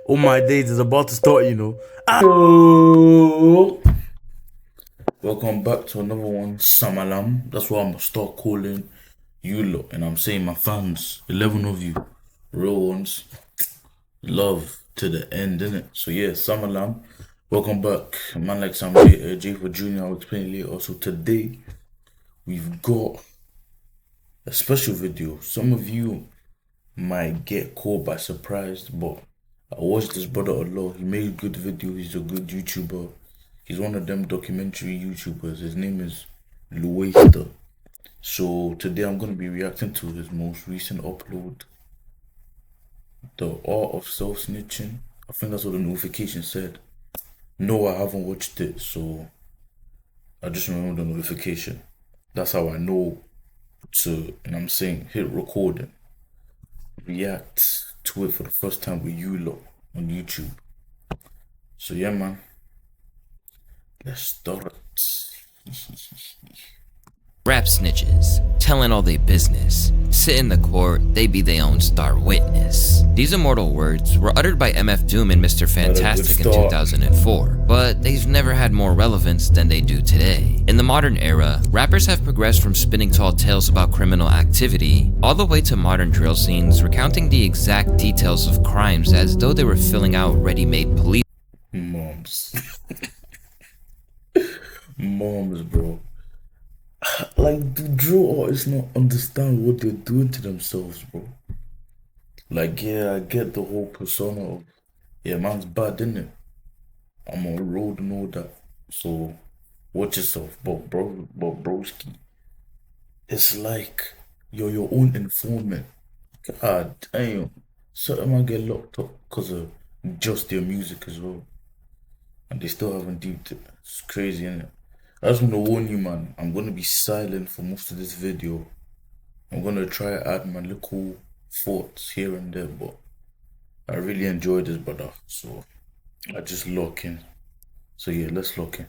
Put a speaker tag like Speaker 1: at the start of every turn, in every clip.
Speaker 1: All my days is about to start, you know. Oh. Welcome back to another one, Samalam. That's what I'm gonna start calling you lot. And I'm saying my fans, 11 of you, real ones, love to the end, innit? So yeah, Samalam. Welcome back. A man like Sam J for Junior, I'll explain later. So today, we've got a special video. Some of you might get caught by surprise, but I watched this brother a lot. He made a good video. He's a good YouTuber. He's one of them documentary YouTubers. His name is Louaista. So today I'm going to be reacting to his most recent upload, The Art of Self-Snitching. I think that's what the notification said. No, I haven't watched it, so I just remember the notification. That's how I know to, and I'm saying, hit record and react to it for the first time with you lot on YouTube. So yeah, man, let's start.
Speaker 2: Rap snitches, telling all they business, sit in the court, they be their own star witness. These immortal words were uttered by MF Doom and Mr. Fantastic in 2004, but they've never had more relevance than they do today. In the modern era, rappers have progressed from spinning tall tales about criminal activity, all the way to modern drill scenes recounting the exact details of crimes as though they were filling out ready-made police
Speaker 1: Moms. Moms, bro. Like, do drill artists not understand what they're doing to themselves, bro? Like, yeah, I get the whole persona of, yeah, man's bad, isn't it? I'm on the road and all that. So, watch yourself, but broski. It's like you're your own informant. God damn. Certain man get locked up because of just their music as well. And they still haven't deeped it. It's crazy, innit? I just want to warn you, man. I'm going to be silent for most of this video. I'm going to try to add my little thoughts here and there, but I really enjoyed this, brother. So I just lock in. So yeah, let's lock in.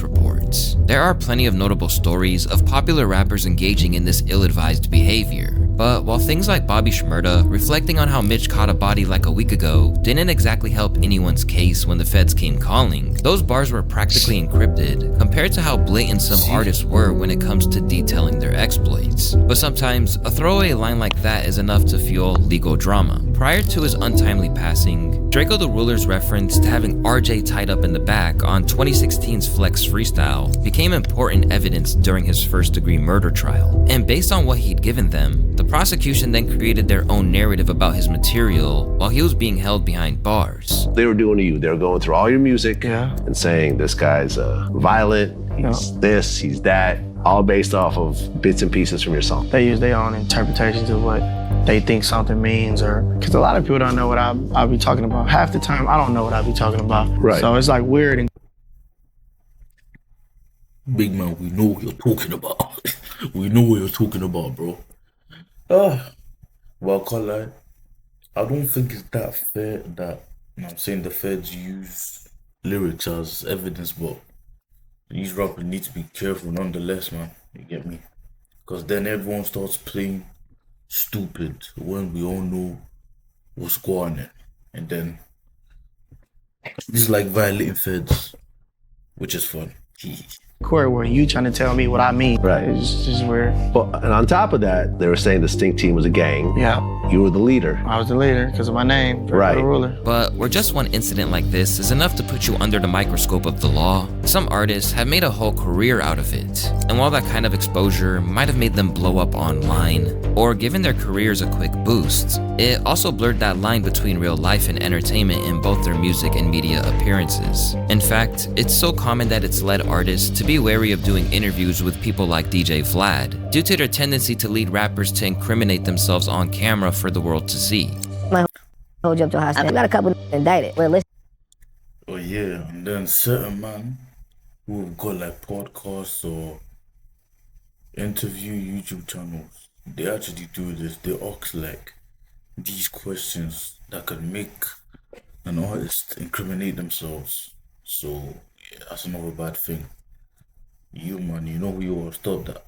Speaker 2: reports. There are plenty of notable stories of popular rappers engaging in this ill-advised behavior. But while things like Bobby Shmurda reflecting on how Mitch caught a body like a week ago didn't exactly help anyone's case when the feds came calling, those bars were practically encrypted compared to how blatant some artists were when it comes to detailing their exploits. But sometimes, a throwaway line like that is enough to fuel legal drama. Prior to his untimely passing, Draco the Ruler's reference to having RJ tied up in the back on 2016's Flex Freestyle became important evidence during his first-degree murder trial. And based on what he'd given them, the prosecution then created their own narrative about his material while he was being held behind bars.
Speaker 3: They were doing to you, they were going through all your music and saying this guy's violent, he's this, he's that, all based off of bits and pieces from your song.
Speaker 4: They use their own interpretations of what they think something means, or because a lot of people don't know what I'll be talking about. Half the time, I don't know what I'll be talking about.
Speaker 3: Right.
Speaker 4: So it's like weird. And
Speaker 1: Big man, we know what you're talking about. We know what you're talking about, bro. Well, I can't lie. I don't think it's that fair that, I'm saying, the feds use lyrics as evidence, but these rappers need to be careful nonetheless, man. You get me? Because then everyone starts playing stupid when we all know what's going on. And then it's like violating feds, which is fun.
Speaker 4: court where you trying to tell me what I mean.
Speaker 3: Right.
Speaker 4: It's just weird.
Speaker 3: Well, and on top of that, they were saying the Stink Team was a gang.
Speaker 4: Yeah.
Speaker 3: You were the leader.
Speaker 4: I was the leader because of my name.
Speaker 3: Right.
Speaker 4: The ruler.
Speaker 2: But where just one incident like this is enough to put you under the microscope of the law, some artists have made a whole career out of it. And while that kind of exposure might have made them blow up online, or given their careers a quick boost, it also blurred that line between real life and entertainment in both their music and media appearances. In fact, it's so common that it's led artists to be wary of doing interviews with people like DJ Vlad, due to their tendency to lead rappers to incriminate themselves on camera for the world to see.
Speaker 5: Hold you up to a high standard. I got a couple indicted.
Speaker 1: Oh yeah, and then certain man who've got like podcasts or interview YouTube channels, they actually do this. They ask like these questions that could make an artist incriminate themselves. So yeah, that's another bad thing. You man, you know who you are. Stop that.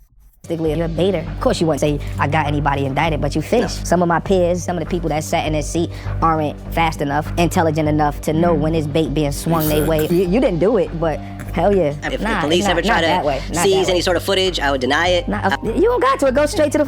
Speaker 5: You're a baiter. Of course you wouldn't say I got anybody indicted, but you fish. Some of my peers, some of the people that sat in this seat aren't fast enough, intelligent enough to know when this bait being swung their way. You didn't do it, but hell yeah.
Speaker 6: If the police ever try to seize any sort of footage, I would deny it.
Speaker 5: You don't got to. It goes straight to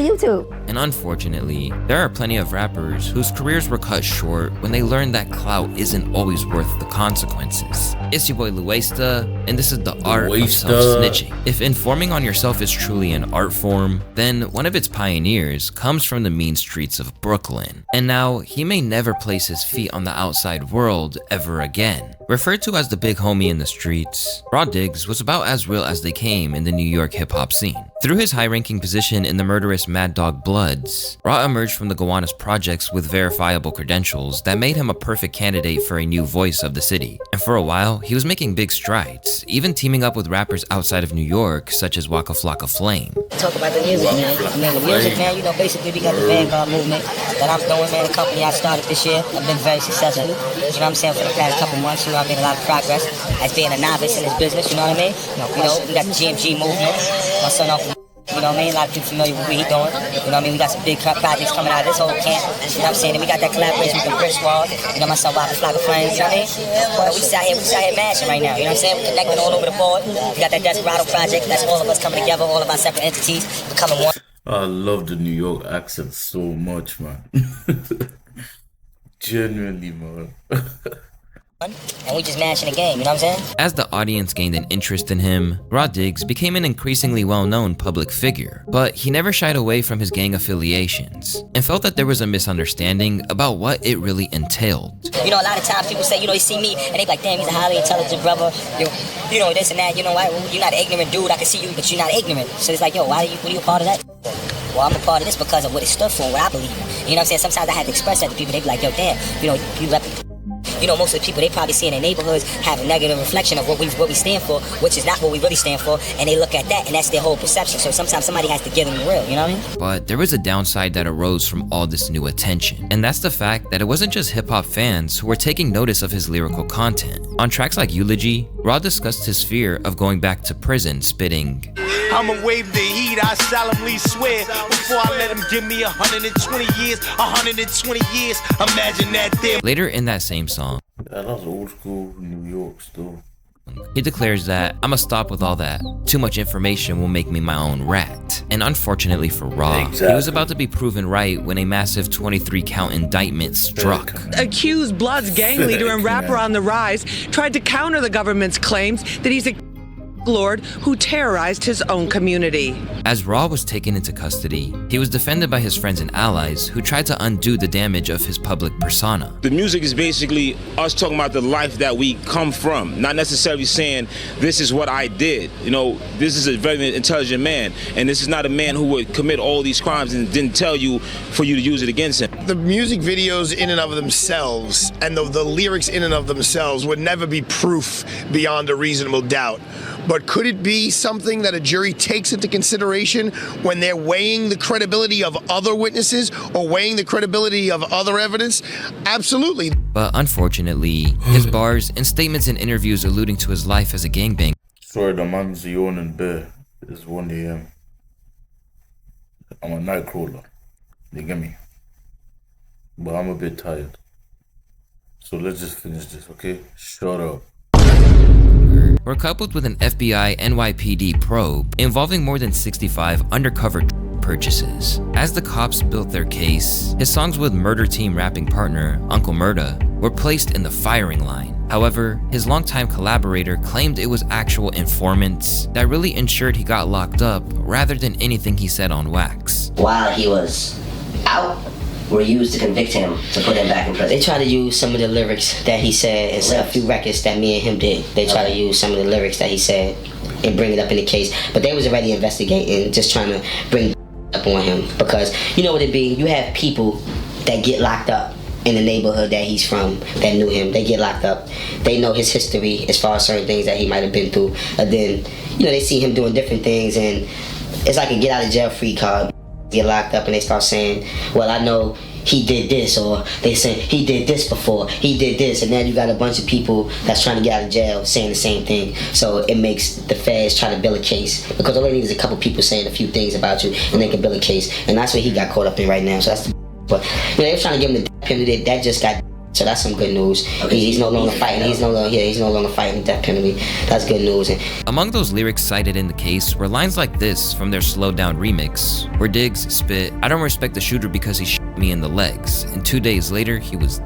Speaker 5: YouTube.
Speaker 2: And unfortunately, there are plenty of rappers whose careers were cut short when they learned that clout isn't always worth the consequences. It's your boy Louaista, and this is the art of self-snitching. If informing on yourself is truly an art form, then one of its pioneers comes from the mean streets of Brooklyn. And now, he may never place his feet on the outside world ever again. Referred to as the big homie in the streets, Raw Diggs was about as real as they came in the New York hip-hop scene. Through his high-ranking position in the murderous Mad Dog Bloods, Raw emerged from the Gowanus projects with verifiable credentials that made him a perfect candidate for a new voice of the city. And for a while, he was making big strides, even teaming up with rappers outside of New York, such as Waka Flocka Flame.
Speaker 6: Talk about the music, man. I mean, the music, man, you know, basically we got the Vanguard movement that I'm doing, man, the company I started this year. I've been very successful, you know what I'm saying, for the past couple months. You know, I've made a lot of progress as being a novice in this business, you know what I mean? You know, we got the GMG movement. My son, you know what I mean? A lot of people familiar with what he's doing. You know what I mean? We got some big projects coming out of this whole camp. You know what I'm saying? And we got that collaboration with the Brick Squad. You know, my son Waka Flocka Flame, you know what I mean? But we out here mashing right now. You know what I'm saying? We're connecting all over the board. We got that Desperado project. That's all of us coming together, all of our separate entities becoming one.
Speaker 1: I love the New York accent so much, man. Genuinely, man.
Speaker 6: And we just mashing the game, you know what I'm saying?
Speaker 2: As the audience gained an interest in him, Raw Diggs became an increasingly well-known public figure, but he never shied away from his gang affiliations and felt that there was a misunderstanding about what it really entailed.
Speaker 6: You know, a lot of times people say, you know, they see me and they be like, damn, he's a highly intelligent brother. You know, this and that, you know, you're not an ignorant dude. I can see you, but you're not ignorant. So it's like, yo, what are you a part of that? Well, I'm a part of this because of what it stood for and what I believe in. You know what I'm saying? Sometimes I have to express that to people. They be like, yo, damn, you know, you know, most of the people, they probably see in their neighborhoods have a negative reflection of what we stand for, which is not what we really stand for, and they look at that, and that's their whole perception. So sometimes somebody has to give them the real, you know what I mean?
Speaker 2: But there was a downside that arose from all this new attention, and that's the fact that it wasn't just hip-hop fans who were taking notice of his lyrical content. On tracks like Eulogy, Raw discussed his fear of going back to prison, spitting,
Speaker 7: I'ma wave the heat, I solemnly swear, before I let him give me 120 years, 120 years, imagine that there.
Speaker 2: Later in that same song,
Speaker 1: Yeah, that's old school New York still.
Speaker 2: he declares that, I'ma stop with all that. Too much information will make me my own rat. And unfortunately for Raw, he was about to be proven right when a massive 23-count indictment struck.
Speaker 8: Accused Bloods gang leader and rapper on the rise tried to counter the government's claims that he's a lord who terrorized his own community.
Speaker 2: As Raw was taken into custody, he was defended by his friends and allies who tried to undo the damage of his public persona.
Speaker 9: The music is basically us talking about the life that we come from, not necessarily saying this is what I did. You know, this is a very intelligent man, and this is not a man who would commit all these crimes and didn't tell you for you to use it against him.
Speaker 10: The music videos in and of themselves and the lyrics in and of themselves would never be proof beyond a reasonable doubt. But could it be something that a jury takes into consideration when they're weighing the credibility of other witnesses or weighing the credibility of other evidence? Absolutely.
Speaker 2: But unfortunately, his bars and statements in interviews alluding to his life as a gangbanger.
Speaker 1: Sorry, the man's yawning bare. It's 1 a.m. I'm a night crawler. You get me? But I'm a bit tired. So let's just finish this, okay? Shut up.
Speaker 2: Were coupled with an FBI NYPD probe involving more than 65 undercover purchases. As the cops built their case, his songs with Murder Team rapping partner Uncle Murda were placed in the firing line. However, his longtime collaborator claimed it was actual informants that really ensured he got locked up rather than anything he said on wax.
Speaker 6: While he was out, were used to convict him, to put him back in prison. They try to use some of the lyrics that he said in a few records that me and him did. They try to use some of the lyrics that he said and bring it up in the case. But they was already investigating, just trying to bring up on him. Because you know what it be, you have people that get locked up in the neighborhood that he's from, that knew him. They get locked up. They know his history as far as certain things that he might have been through. And then, you know, they see him doing different things and it's like a get out of jail free card. Get locked up and they start saying, well, I know he did this, or they say he did this before, he did this, and now you got a bunch of people that's trying to get out of jail saying the same thing. So it makes the feds try to build a case, because all they need is a couple people saying a few things about you and they can build a case, and that's what he got caught up in right now. So that's the, but they were trying to give him the death penalty. That just got, so that's some good news. He's no longer fighting. He's no longer fighting the death penalty. That's good news.
Speaker 2: Among those lyrics cited in the case were lines like this from their slowed down remix, where Diggs spit, "I don't respect the shooter because he shot me in the legs, and 2 days later he was."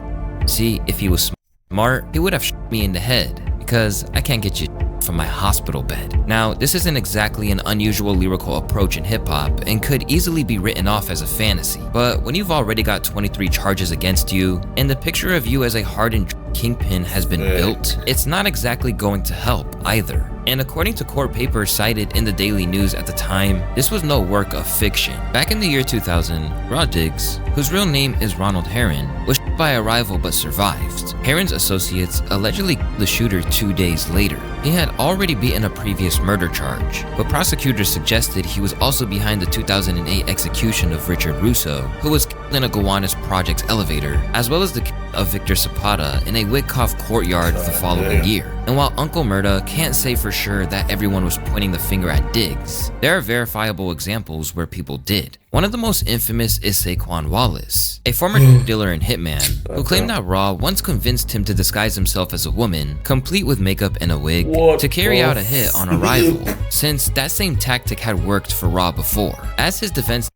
Speaker 2: See, if he was smart, he would have shot me in the head, because I can't get you from my hospital bed. Now, this isn't exactly an unusual lyrical approach in hip-hop and could easily be written off as a fantasy, but when you've already got 23 charges against you and the picture of you as a hardened kingpin has been built, it's not exactly going to help either. And according to court papers cited in the Daily News at the time, this was no work of fiction. Back in the year 2000, Rod Diggs, whose real name is Ronald Herron, was shot by a rival but survived. Herron's associates allegedly killed the shooter 2 days later. He had already beaten a previous murder charge, but prosecutors suggested he was also behind the 2008 execution of Richard Russo, who was killed in a Gowanus Project's elevator, as well as the killing of Victor Zapata in a Witkoff courtyard the following year. And while Uncle Murda can't say for sure that everyone was pointing the finger at Diggs, there are verifiable examples where people did. One of the most infamous is Saquon Wallace, a former drug dealer and hitman, who claimed that Raw once convinced him to disguise himself as a woman, complete with makeup and a wig, to carry out a hit on a rival, since that same tactic had worked for Raw before. As his defense,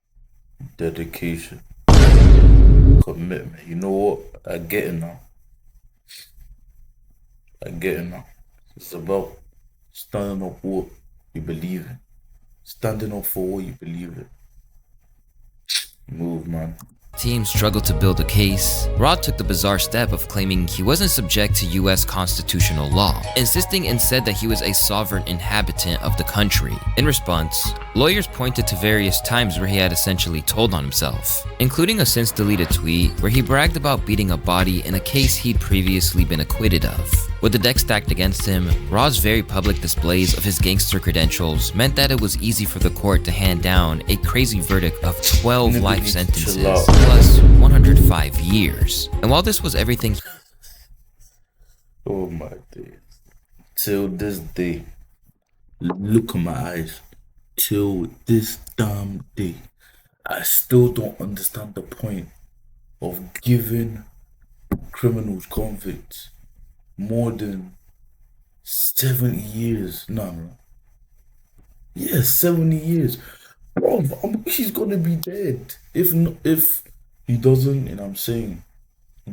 Speaker 1: dedication, commitment. You know what? I get it now. It's about standing up for what you believe in. Standing up for what you believe in. Move, man.
Speaker 2: team struggled to build a case, Rod took the bizarre step of claiming he wasn't subject to US constitutional law, insisting instead that he was a sovereign inhabitant of the country. In response, lawyers pointed to various times where he had essentially told on himself, including a since-deleted tweet where he bragged about beating a body in a case he'd previously been acquitted of. With the deck stacked against him, Rod's very public displays of his gangster credentials meant that it was easy for the court to hand down a crazy verdict of 12 life sentences plus 105 years. And while this was everything,
Speaker 1: oh my days, till this day, look in my eyes, till this damn day, I still don't understand the point of giving criminals, convicts, more than 70 years. No. Yeah, 70 years. Bro, he's gonna be dead. If he doesn't, and I'm saying,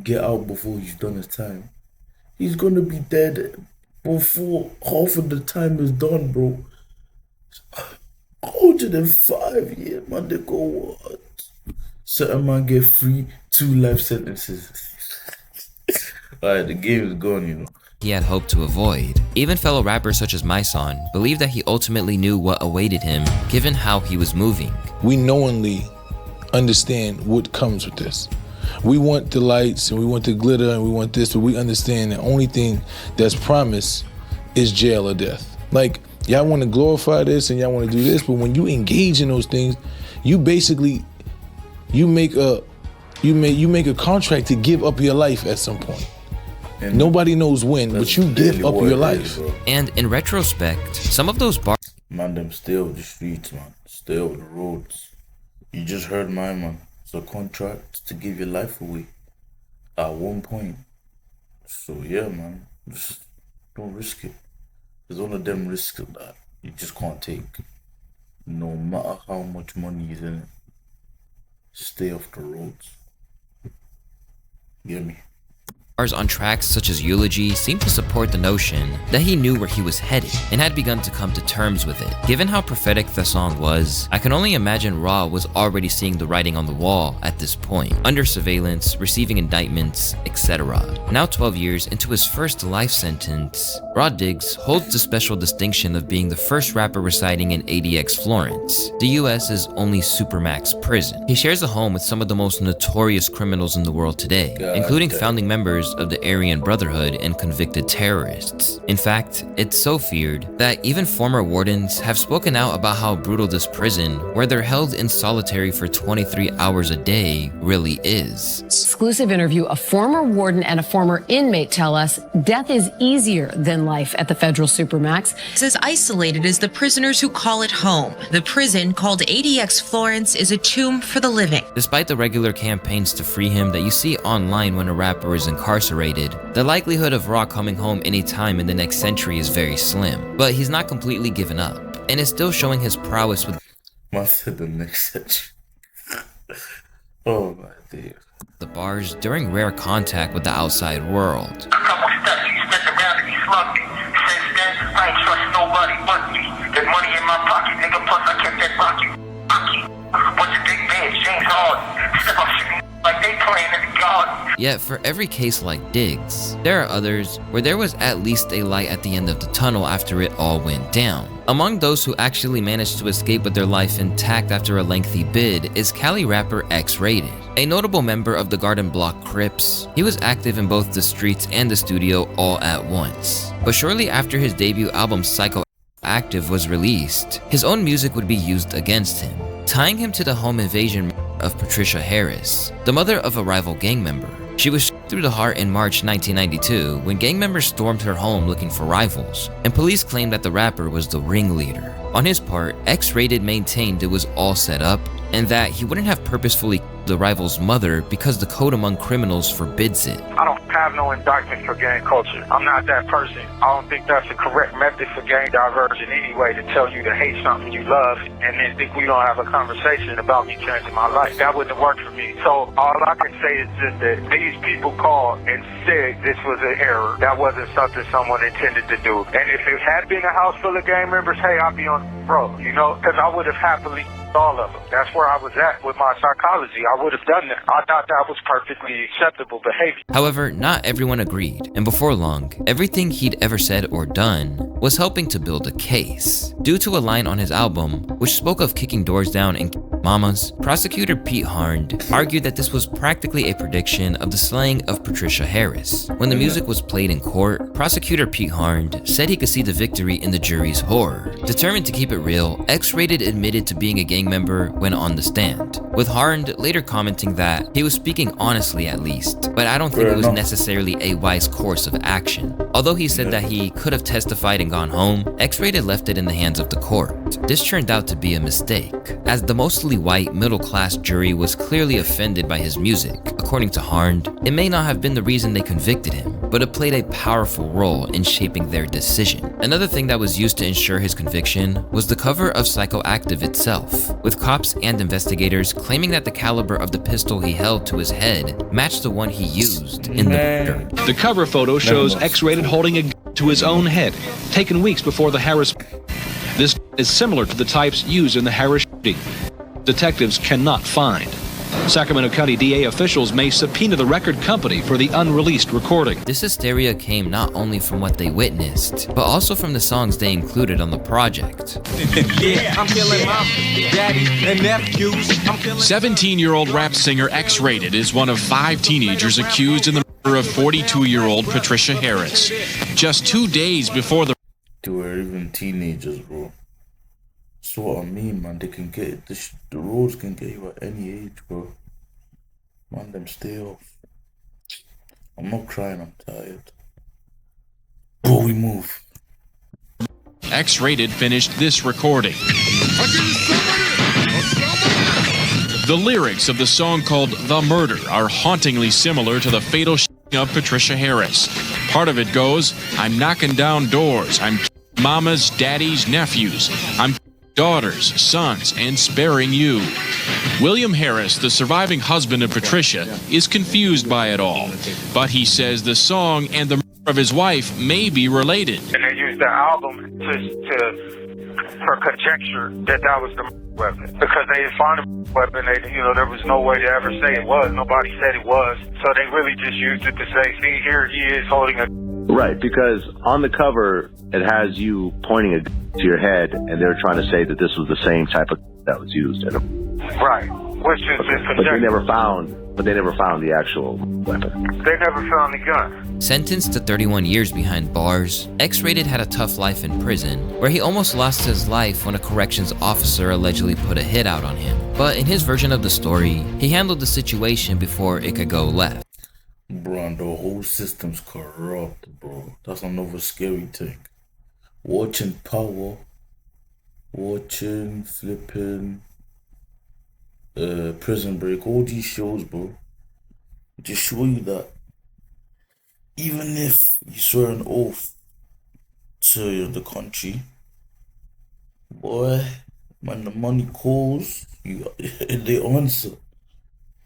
Speaker 1: get out before he's done his time, he's gonna be dead before half of the time is done, bro. 105 years, man, they go what? Certain man get free, 2 life sentences. Alright, the game is gone, you know.
Speaker 2: He had hoped to avoid. Even fellow rappers such as My Son believed that he ultimately knew what awaited him, given how he was moving.
Speaker 11: We knowingly understand what comes with this. We want the lights and we want the glitter and we want this, but we understand the only thing that's promised is jail or death. Like, y'all want to glorify this and y'all want to do this, but when you engage in those things, you basically, you make a contract to give up your life at some point. And nobody knows when, but you give up your life.
Speaker 2: And in retrospect, some of those bars,
Speaker 1: man, them still the streets, man, still the roads. You just heard my man. It's a contract to give your life away at one point. So yeah, man, just don't risk it. There's one of them risks that you just can't take, no matter how much money is in it. Stay off the roads. Get me?
Speaker 2: on tracks such as Eulogy seemed to support the notion that he knew where he was headed and had begun to come to terms with it. Given how prophetic the song was, I can only imagine Raw was already seeing the writing on the wall at this point, under surveillance, receiving indictments, etc. Now 12 years into his first life sentence, Rod Diggs holds the special distinction of being the first rapper residing in ADX Florence, the US's only supermax prison. He shares a home with some of the most notorious criminals in the world today, including founding members most of the Aryan Brotherhood and convicted terrorists. In fact, it's so feared that even former wardens have spoken out about how brutal this prison, where they're held in solitary for 23 hours a day, really is.
Speaker 12: Exclusive interview, a former warden and a former inmate tell us death is easier than life at the federal Supermax.
Speaker 13: As isolated as the prisoners who call it home, the prison called ADX Florence is a tomb for the living.
Speaker 2: Despite the regular campaigns to free him that you see online when a rapper is incarcerated, the likelihood of Raw coming home anytime in the next century is very slim. But he's not completely given up, and is still showing his prowess with
Speaker 1: the next century. Oh my dear.
Speaker 2: The bars during rare contact with the outside world.
Speaker 14: A couple steps he stepped around and he slugged it. Since then, I ain't trust nobody but me. There's money in my pocket, nigga, plus I kept that pocket. Bunch of big bands, James Harden. Step up shit like they playing in the garden.
Speaker 2: Yet for every case like Diggs, there are others where there was at least a light at the end of the tunnel after it all went down. Among those who actually managed to escape with their life intact after a lengthy bid is Cali rapper X-Rated. A notable member of the Garden Block Crips, he was active in both the streets and the studio all at once. But shortly after his debut album Psychoactive was released, his own music would be used against him, tying him to the home invasion of Patricia Harris, the mother of a rival gang member. She was shot through the heart in March 1992 when gang members stormed her home looking for rivals, and police claimed that the rapper was the ringleader. On his part, X-Rated maintained it was all set up and that he wouldn't have purposefully killed the rival's mother because the code among criminals forbids it.
Speaker 14: I don't have no indictment for gang culture. I'm not that person. I don't think that's the correct method for gang diversion anyway, to tell you to hate something you love and then think we don't have a conversation about me changing my life. That wouldn't have worked for me. So all I can say is just that these people called and said this was an error. That wasn't something someone intended to do. And if it had been a house full of gang members, hey, I'd be on bro, you know, because I would have happily all of them. That's where I was at with my psychology. I would have done that. I thought that was perfectly acceptable behavior.
Speaker 2: However, not everyone agreed, and before long, everything he'd ever said or done was helping to build a case. Due to a line on his album, which spoke of kicking doors down and mamas, prosecutor Pete Harnd argued that this was practically a prediction of the slaying of Patricia Harris. When the music was played in court, prosecutor Pete Harnd said he could see the victory in the jury's horror. Determined to keep it real, X-Rated admitted to being a gang member when on the stand, with Harnd later commenting that he was speaking honestly at least, but I don't think it was necessarily a wise course of action. Although he said that he could have testified and gone home, X-Rated left it in the hands of the court. This turned out to be a mistake, as the mostly white middle-class jury was clearly offended by his music. According to Harnd, it may not have been the reason they convicted him, but it played a powerful role in shaping their decision. Another thing that was used to ensure his conviction was the cover of Psychoactive itself, with cops and investigators claiming that the caliber of the pistol he held to his head matched the one he used in the murder.
Speaker 15: The cover photo shows X-Rated holding a gun to his own head, taken weeks before the Harris. This is similar to the types used in the Harris shooting. Detectives cannot find. Sacramento County DA officials may subpoena the record company for the unreleased recording.
Speaker 2: This hysteria came not only from what they witnessed, but also from the songs they included on the project.
Speaker 16: 17-year-old rap singer X-Rated is one of 5 teenagers accused in the murder of 42-year-old Patricia Harris. Just 2 days before the...
Speaker 1: They were even teenagers, bro. That's what I mean, man. They can get it. The roads can get you at any age, bro. Man, them stay off. I'm not crying, I'm tired. Bro, we move.
Speaker 16: X-Rated finished this recording. The lyrics of the song called The Murder are hauntingly similar to the fatal of Patricia Harris. Part of it goes, I'm knocking down doors. I'm mamas, daddies, nephews. I'm daughters, sons, and sparing you. William Harris, the surviving husband of Patricia, is confused by it all, but he says the song and the murder of his wife may be related.
Speaker 14: And they used the album for conjecture that was the weapon, because they didn't find the weapon. There was no way to ever say it was. Nobody said it was, so they really just used it to say, see, here he is holding a...
Speaker 3: Right, because on the cover, it has you pointing a gun to your head, and they're trying to say that this was the same type of that was used.
Speaker 14: Right, which is just
Speaker 3: but they never found but they never found the actual weapon.
Speaker 14: They never found the gun.
Speaker 2: Sentenced to 31 years behind bars, X-Rated had a tough life in prison, where he almost lost his life when a corrections officer allegedly put a hit out on him. But in his version of the story, he handled the situation before it could go left.
Speaker 1: Bro, the whole system's corrupt, bro. That's another scary thing. Watching Power, watching flipping Prison Break, all these shows, bro, just show you that even if you swear an oath to the country, boy, when the money calls, they answer.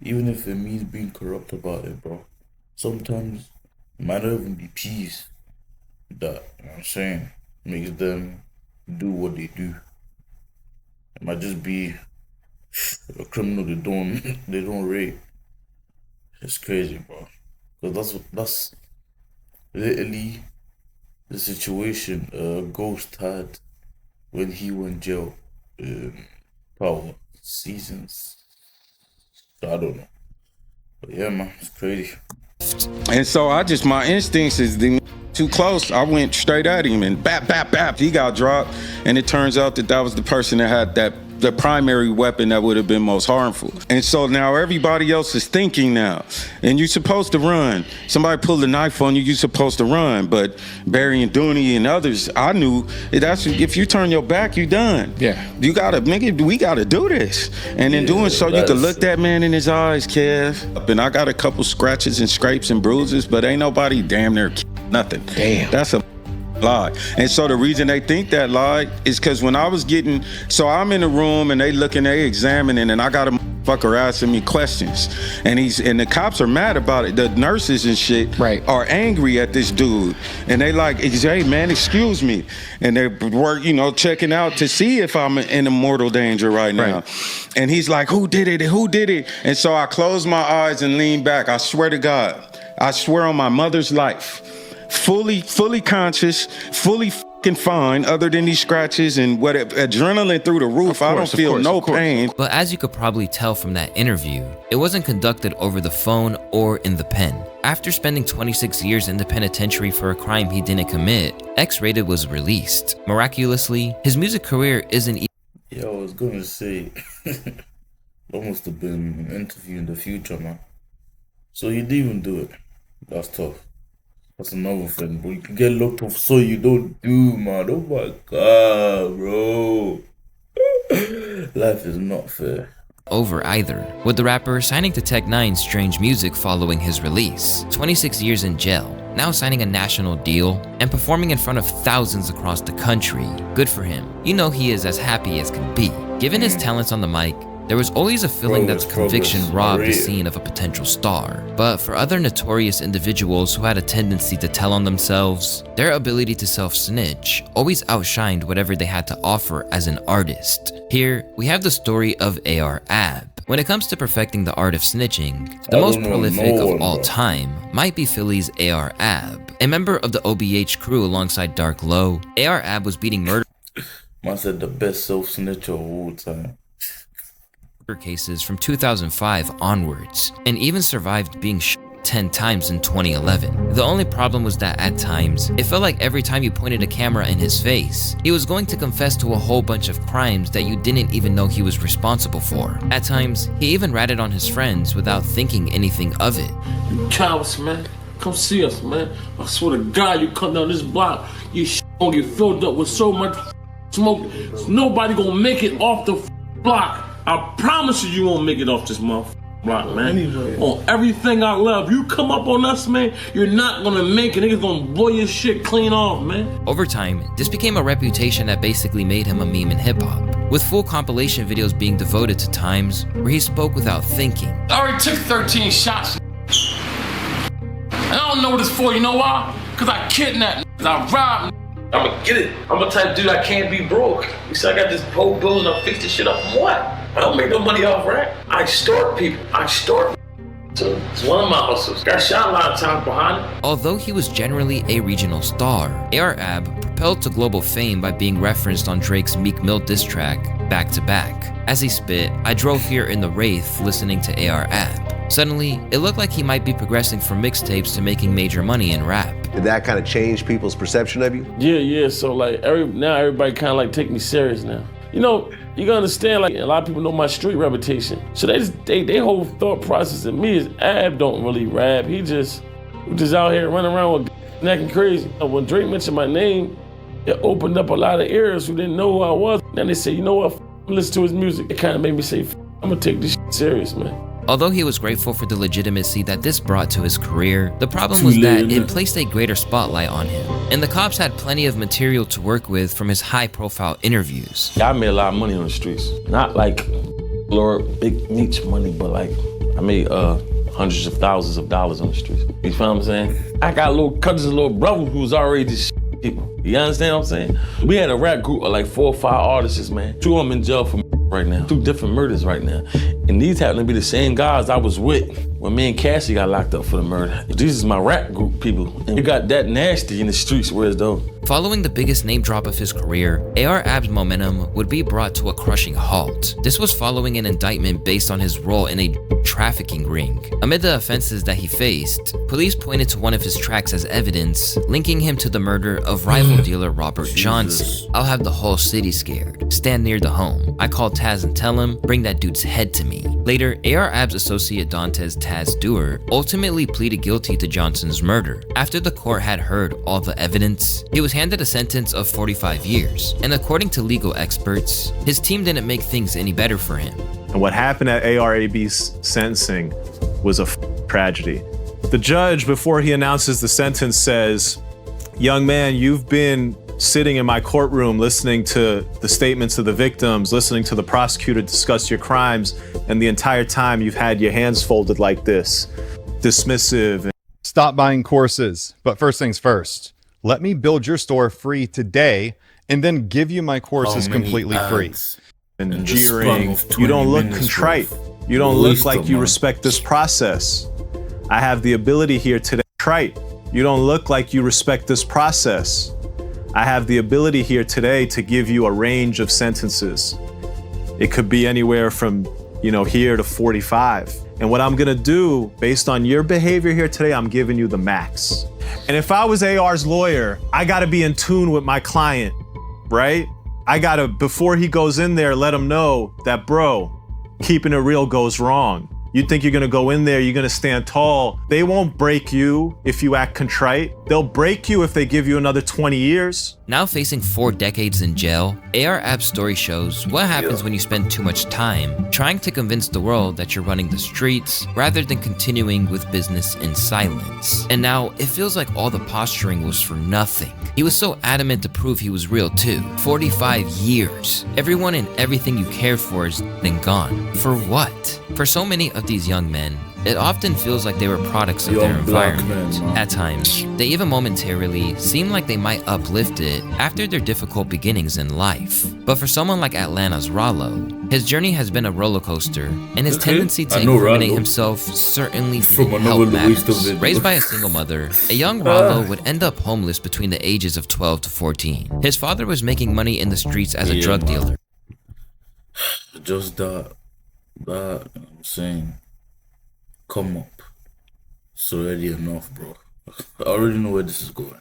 Speaker 1: Even if it means being corrupt about it, bro. Sometimes it might not even be peace that, you know what I'm saying, makes them do what they do. It might just be a criminal they don't rape. It's crazy, bro. Because that's literally the situation Ghost had when he went jail. Power seasons. I don't know. But yeah, man, it's crazy.
Speaker 17: And so my instincts is too close. I went straight at him and bap, bap, bap. He got dropped. And it turns out that was the person that had the primary weapon that would have been most harmful. And so now everybody else is thinking now. And you're supposed to run. Somebody pulled a knife on you, you're supposed to run. But Barry and Dooney and others, I knew that's if you turn your back, you done. Yeah. You gotta, nigga, we gotta do this. And in doing so, you can look that man in his eyes, Kev. And I got a couple scratches and scrapes and bruises, but ain't nobody damn near nothing. Damn. That's a lie. And so the reason they think that lie is because when I was so I'm in the room and they examining, and I got a motherfucker asking me questions, and the cops are mad about it. The nurses and shit are angry at this dude, and they like, hey man, excuse me, and they were checking out to see if I'm in mortal danger right now. And he's like, who did it? And so I closed my eyes and leaned back. I swear to God, I swear on my mother's life, fully conscious, fully fucking fine, other than these scratches and what adrenaline through the roof. I don't feel no pain.
Speaker 2: But as you could probably tell from that interview, it wasn't conducted over the phone or in the pen. After spending 26 years in the penitentiary for a crime he didn't commit, X-Rated was released. Miraculously, his music career isn't even.
Speaker 1: Yeah, I was gonna say, that must have been an interview in the future, man. So you didn't even do it. That's tough. That's another thing, bro. You can get locked off so you don't do, man. Oh my God, bro. Life is not fair.
Speaker 2: Over either, with the rapper signing to Tech Nine's Strange Music following his release, 26 years in jail, now signing a national deal, and performing in front of thousands across the country. Good for him. You know he is as happy as can be. Given his talents on the mic, there was always a feeling that the conviction robbed the scene of a potential star. But for other notorious individuals who had a tendency to tell on themselves, their ability to self-snitch always outshined whatever they had to offer as an artist. Here, we have the story of A.R. Ab. When it comes to perfecting the art of snitching, the most prolific of all time might be Philly's A.R. Ab. A member of the OBH crew alongside Dark Low, A.R. Ab was beating murder.
Speaker 1: Man said the best self-snitcher of all time.
Speaker 2: Cases from 2005 onwards, and even survived being shot 10 times in 2011. The only problem was that at times, it felt like every time you pointed a camera in his face, he was going to confess to a whole bunch of crimes that you didn't even know he was responsible for. At times, he even ratted on his friends without thinking anything of it.
Speaker 18: You cowards, man. Come see us, man. I swear to God, you come down this block, you gonna get filled up with so much smoke, nobody gonna make it off the block. I promise you won't make it off this motherfucking block, man. Anyway. On everything I love, you come up on us, man, you're not gonna make it. Niggas gonna blow your shit clean off, man.
Speaker 2: Over time, this became a reputation that basically made him a meme in hip-hop, with full compilation videos being devoted to times where he spoke without thinking.
Speaker 18: I already took 13 shots. And I don't know what it's for, you know why? Because I kidnapped, I robbed. I'ma get it. I'm the type of dude I can't be broke. You see, I got this whole building, I'll fix this shit up from what? I don't make no money off rap. I extort people. So it's one of my hustles. Got shot a lot of times behind it.
Speaker 2: Although he was generally a regional star, A.R. Ab propelled to global fame by being referenced on Drake's Meek Mill diss track, Back to Back. As he spit, I drove here in the Wraith listening to A.R. Ab. Suddenly, it looked like he might be progressing from mixtapes to making major money in rap.
Speaker 3: Did that kind of change people's perception of you?
Speaker 18: Yeah. So like now everybody kind of like take me serious now. You know, you gotta understand, like a lot of people know my street reputation. So they whole thought process of me is Ab don't really rap. He just out here running around with acting crazy. When Drake mentioned my name, it opened up a lot of ears who didn't know who I was. Then they say, you know what, listen to his music. It kind of made me say, I'm gonna take this shit serious, man.
Speaker 2: Although he was grateful for the legitimacy that this brought to his career, the problem was that it placed a greater spotlight on him. And the cops had plenty of material to work with from his high-profile interviews.
Speaker 18: Yeah, I made a lot of money on the streets. Not like Lord Big Meech money, but like I made hundreds of thousands of dollars on the streets. You feel what I'm saying? I got little cousins, little brother who was already this people. You understand what I'm saying? We had a rap group of like 4 or 5 artists, man. 2 of them in jail for right now. 2 different murders right now. And these happen to be the same guys I was with when me and Cassie got locked up for the murder. These is my rap group people. And we got that nasty in the streets, whereas though.
Speaker 2: Following the biggest name drop of his career, AR Ab's momentum would be brought to a crushing halt. This was following an indictment based on his role in a trafficking ring. Amid the offenses that he faced, police pointed to one of his tracks as evidence, linking him to the murder of rival dealer Robert Johnson. I'll have the whole city scared. Stand near the home. I call Taz and tell him, bring that dude's head to me. Later, AR Ab's associate Dantes Taz Dewar ultimately pleaded guilty to Johnson's murder. After the court had heard all the evidence, he was handed a sentence of 45 years. And according to legal experts, his team didn't make things any better for him.
Speaker 19: And what happened at ARAB's sentencing was a tragedy. The judge, before he announces the sentence, says, "Young man, you've been sitting in my courtroom listening to the statements of the victims, listening to the prosecutor discuss your crimes, and the entire time you've had your hands folded like this, dismissive."
Speaker 20: Stop buying courses, but first things first. Let me build your store free today and then give you my courses completely free.
Speaker 19: And jeering, you don't look contrite. You don't look like you respect this process. I have the ability here today. Trite. You don't look like you respect this process. I have the ability here today to give you a range of sentences. It could be anywhere from, here to 45. And what I'm gonna do, based on your behavior here today, I'm giving you the max. And if I was AR's lawyer, I gotta be in tune with my client, right? I gotta, before he goes in there, let him know that, bro, keeping it real goes wrong. You think you're gonna go in there, you're gonna stand tall. They won't break you if you act contrite. They'll break you if they give you another 20 years.
Speaker 2: Now facing 4 decades in jail, AR Ab's story shows what happens when you spend too much time trying to convince the world that you're running the streets rather than continuing with business in silence. And now it feels like all the posturing was for nothing. He was so adamant to prove he was real too. 45 years. Everyone and everything you cared for is been gone. For what? For so many of these young men, it often feels like they were products of their environment. At times, they even momentarily seem like they might uplift it after their difficult beginnings in life. But for someone like Atlanta's Rollo, his journey has been a roller coaster, and his tendency to incriminate himself certainly didn't help matters. Raised by a single mother, a young Rollo would end up homeless between the ages of 12 to 14. His father was making money in the streets as a drug dealer.
Speaker 1: Just that I'm saying, come up. It's already enough, bro. I already know where this is going.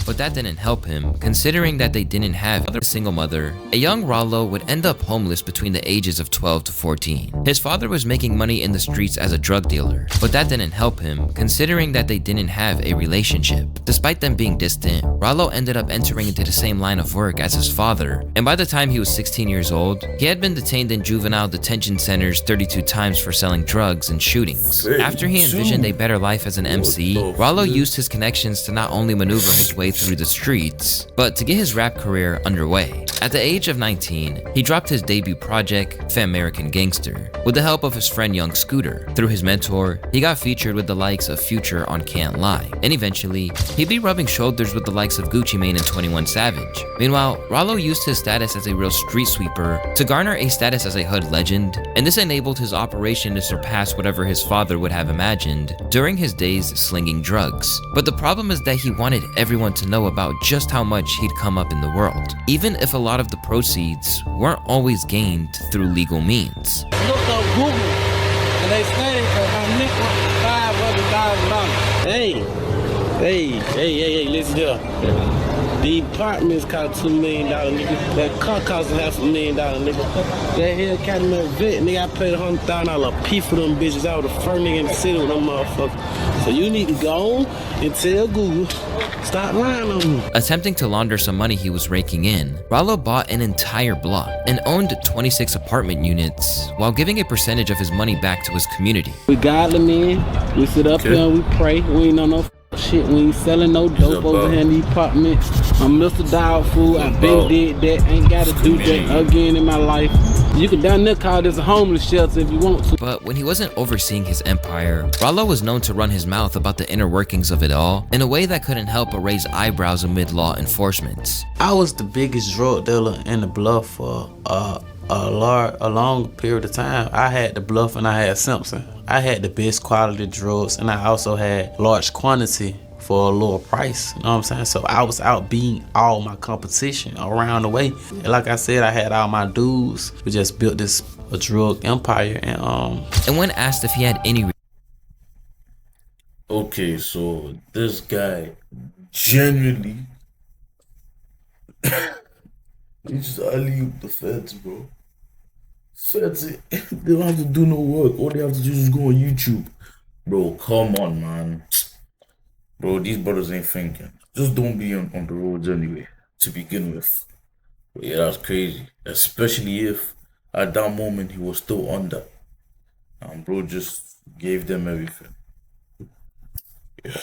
Speaker 2: But that didn't help him, considering that they didn't have a single mother. A young Rollo would end up homeless between the ages of 12 to 14. His father was making money in the streets as a drug dealer, but that didn't help him, considering that they didn't have a relationship. Despite them being distant, Rollo ended up entering into the same line of work as his father, and by the time he was 16 years old, he had been detained in juvenile detention centers 32 times for selling drugs and shootings. After he envisioned a better life as an MC, Rollo used his connections to not only maneuver his way through the streets, but to get his rap career underway. At the age of 19, he dropped his debut project, Fam American Gangster, with the help of his friend Young Scooter. Through his mentor, he got featured with the likes of Future on Can't Lie, and eventually, he'd be rubbing shoulders with the likes of Gucci Mane and 21 Savage. Meanwhile, Rollo used his status as a real street sweeper to garner a status as a hood legend, and this enabled his operation to surpass whatever his father would have imagined during his days slinging drugs. But the problem is that he wanted everyone to know about just how much he'd come up in the world, even if a lot of the proceeds weren't always gained through legal means.
Speaker 21: Look up Google, and they say that
Speaker 18: $500,000. Hey, listen here. The apartments cost $2 million, nigga. That car cost $500,000, nigga. That Hellcat in that vet, nigga, I paid $100,000 a piece for them bitches. I was the first nigga in the city with them motherfuckers. So you need to go on and tell Google, stop lying on me.
Speaker 2: Attempting to launder some money he was raking in, Rollo bought an entire block and owned 26 apartment units while giving a percentage of his money back to his community.
Speaker 18: We godly men, we sit up here and we pray. We ain't on no shit. We ain't selling no dope over here in the apartments. I'm Mr. Dog Food. I been did that. Ain't gotta do that again in my life. You can down there call this a homeless shelter if you want to.
Speaker 2: But when he wasn't overseeing his empire, Rollo was known to run his mouth about the inner workings of it all in a way that couldn't help but raise eyebrows amid law enforcement.
Speaker 21: I was the biggest drug dealer in the bluff for a long period of time. I had the Bluff and I had Simpson. I had the best quality drugs and I also had large quantity for a lower price. You know what I'm saying? So I was out beating all my competition around the way. And like I said, I had all my dudes. We just built this drug empire.
Speaker 2: And when asked if he had any...
Speaker 1: Okay, so this guy genuinely he just alley-ooped the feds, bro. Feds, they don't have to do no work. All they have to do is go on YouTube. Bro, come on, man. Bro, these brothers ain't thinking. Just don't be on the roads anyway, to begin with. But yeah, that's crazy. Especially if at that moment he was still on that. And bro just gave them everything. Yeah.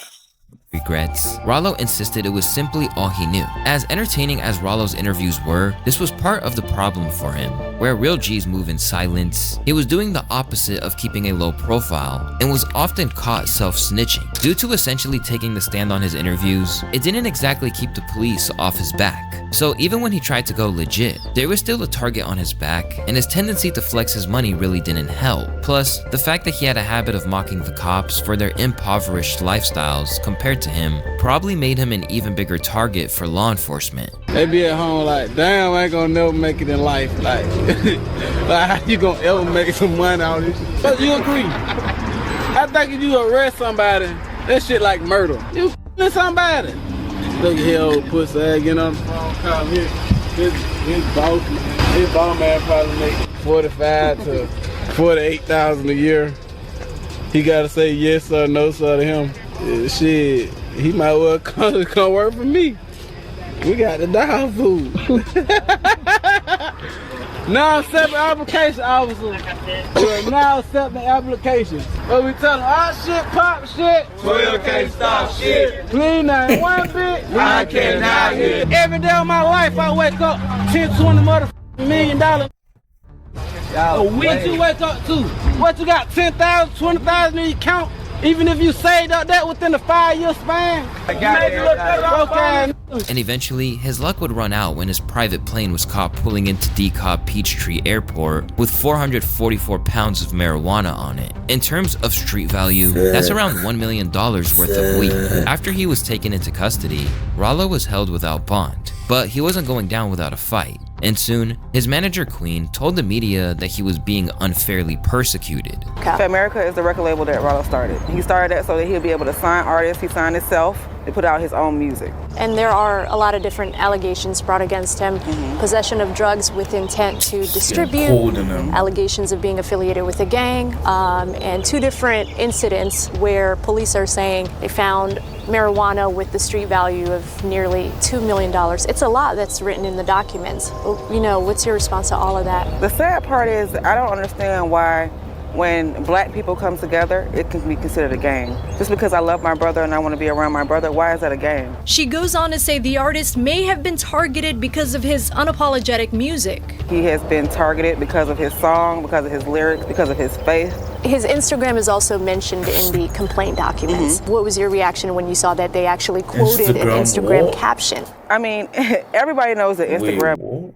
Speaker 2: Regrets. Rollo insisted it was simply all he knew. As entertaining as Rollo's interviews were, this was part of the problem for him. Where real G's move in silence, he was doing the opposite of keeping a low profile and was often caught self-snitching. Due to essentially taking the stand on his interviews, it didn't exactly keep the police off his back. So even when he tried to go legit, there was still a target on his back, and his tendency to flex his money really didn't help. Plus, the fact that he had a habit of mocking the cops for their impoverished lifestyles compared to him probably made him an even bigger target for law enforcement.
Speaker 18: They be at home like, damn, I ain't gonna never make it in life. Like, how you gonna ever make some money on this shit? But you agree? I think if you arrest somebody, that shit like murder. You f***ing somebody. Look at here, old pussy ass, get on the phone, call his boss. His boss man probably make $45,000 to $48,000 a year. He gotta say yes or no sir to him. Shit, he might well come work for me. We got the dog food. Now accepting application, officer. We're now accepting applications. But we tell them, our shit pop shit. 12 can't stop shit. Please not one bit. I cannot hear. Every day of my life I wake up 10, 20 $1 million. A week you wake up to. What you got, 10,000, 20,000 in your account? Even if you saved up that within a 5-year span,
Speaker 2: and eventually, his luck would run out when his private plane was caught pulling into DeKalb Peachtree Airport with 444 pounds of marijuana on it. In terms of street value, that's around $1 million worth of weed. After he was taken into custody, Rollo was held without bond, but he wasn't going down without a fight. And soon, his manager Queen told the media that he was being unfairly persecuted.
Speaker 22: America is the record label that Rollo started. He started that so that he'll be able to sign artists. He signed himself and put out his own music.
Speaker 23: And there are a lot of different allegations brought against him. Possession of drugs with intent to distribute, allegations of being affiliated with a gang, and 2 different incidents where police are saying they found marijuana with the street value of nearly $2 million. It's a lot that's written in the documents. You know, what's your response to all of that?
Speaker 22: The sad part is I don't understand why when black people come together, it can be considered a game. Just because I love my brother and I want to be around my brother, why is that a game?
Speaker 24: She goes on to say the artist may have been targeted because of his unapologetic music.
Speaker 22: He has been targeted because of his song, because of his lyrics, because of his faith.
Speaker 23: His Instagram is also mentioned in the complaint documents. What was your reaction when you saw that they actually quoted an Instagram caption?
Speaker 22: I mean, everybody knows that Instagram.
Speaker 1: Wait, what?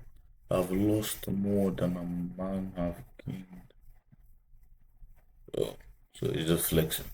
Speaker 1: I've lost more than a man have gained. Oh, so he's just flexing.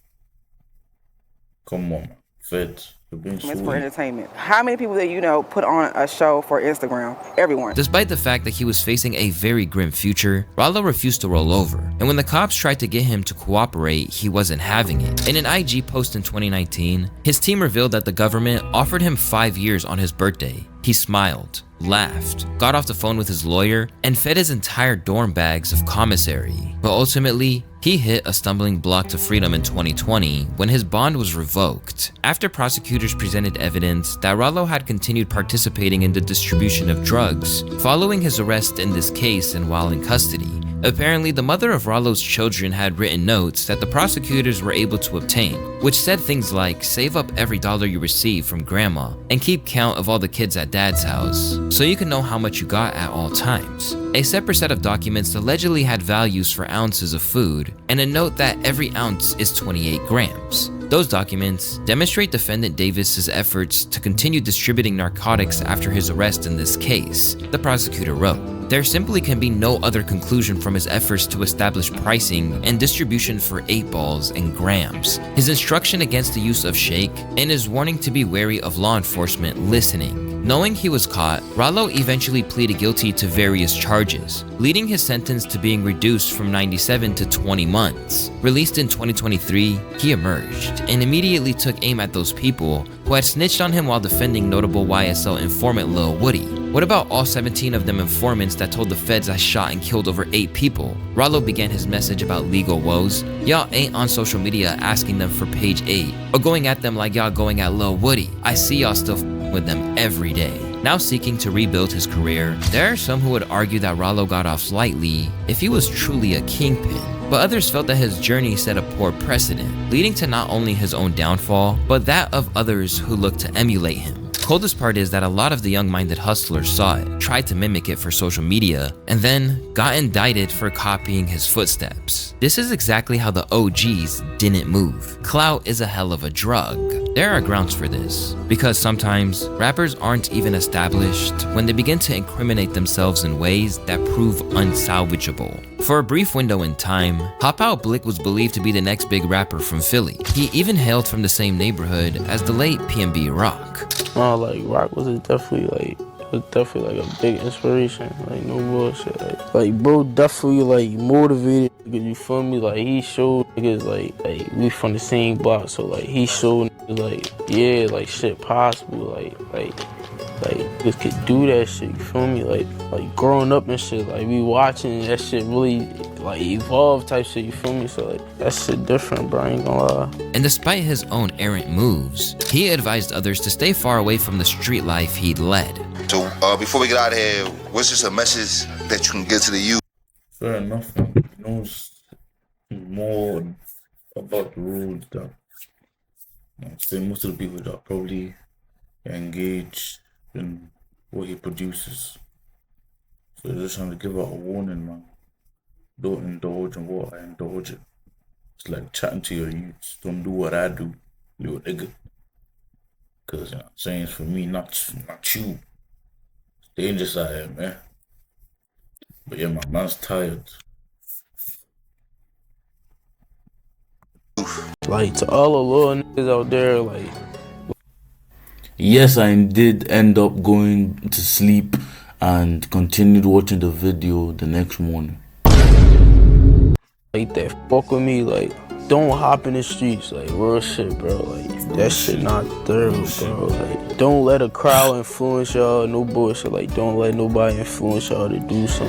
Speaker 1: Come on, feds.
Speaker 22: It's for entertainment. How many people that you know put on a show for Instagram? Everyone.
Speaker 2: Despite the fact that he was facing a very grim future, Rollo refused to roll over, and when the cops tried to get him to cooperate, he wasn't having it. In an IG post in 2019, his team revealed that the government offered him 5 years on his birthday. He smiled, laughed, got off the phone with his lawyer, and fed his entire dorm bags of commissary. But ultimately, he hit a stumbling block to freedom in 2020 when his bond was revoked, after prosecutors presented evidence that Rollo had continued participating in the distribution of drugs following his arrest in this case and while in custody. Apparently, the mother of Rollo's children had written notes that the prosecutors were able to obtain, which said things like, save up every dollar you receive from grandma and keep count of all the kids at dad's house, so you can know how much you got at all times. A separate set of documents allegedly had values for ounces of food, and a note that every ounce is 28 grams. Those documents demonstrate defendant Davis's efforts to continue distributing narcotics after his arrest in this case, the prosecutor wrote. There simply can be no other conclusion from his efforts to establish pricing and distribution for 8 balls and grams, his instruction against the use of shake, and his warning to be wary of law enforcement listening. Knowing he was caught, Rollo eventually pleaded guilty to various charges, leading his sentence to being reduced from 97 to 20 months. Released in 2023, he emerged and immediately took aim at those people who had snitched on him while defending notable YSL informant Lil Woody. What about all 17 of them informants that told the feds I shot and killed over 8 people? Rollo began his message about legal woes. Y'all ain't on social media asking them for page 8, or going at them like y'all going at Lil Woody. I see y'all still with them every day. Now seeking to rebuild his career, there are some who would argue that Rollo got off lightly if he was truly a kingpin, but others felt that his journey set a poor precedent, leading to not only his own downfall, but that of others who looked to emulate him. Coldest part is that a lot of the young-minded hustlers saw it, tried to mimic it for social media, and then got indicted for copying his footsteps. This is exactly how the OGs didn't move. Clout is a hell of a drug. There are grounds for this, because sometimes rappers aren't even established when they begin to incriminate themselves in ways that prove unsalvageable. For a brief window in time, Hop Out Blick was believed to be the next big rapper from Philly. He even hailed from the same neighborhood as the late PNB Rock.
Speaker 4: Like Rock was definitely like a big inspiration, like no bullshit. Like bro definitely like motivated, you feel me? Like he showed niggas like we from the same block, so like he showed niggas like yeah, like shit possible, like niggas could do that shit, you feel me? Like growing up and shit, like we watching that shit really like evolve type shit, you feel me? So like that shit different, bro, I ain't gonna lie.
Speaker 2: And despite his own errant moves, he advised others to stay far away from the street life he'd led.
Speaker 5: So before we get out of here, what's just a message that you can get to the youth?
Speaker 1: Fair enough, man. He knows more about the rules that say most of the people that probably engage in what he produces. So just trying to give out a warning, man. Don't indulge in what I indulge in. It's like chatting to your youths. Don't do what I do, little nigga. Cause you know what I'm saying, it's for me, not you. It's dangerous out here, man. But yeah, my man's tired.
Speaker 4: Like to all the little niggas out there, like
Speaker 1: yes, I did end up going to sleep and continued watching the video the next morning.
Speaker 4: Like that fuck with me, like don't hop in the streets, like real shit, bro. Like that shit not thorough, bro. Like don't let a crowd influence y'all, no bullshit. Like don't let nobody influence y'all to do some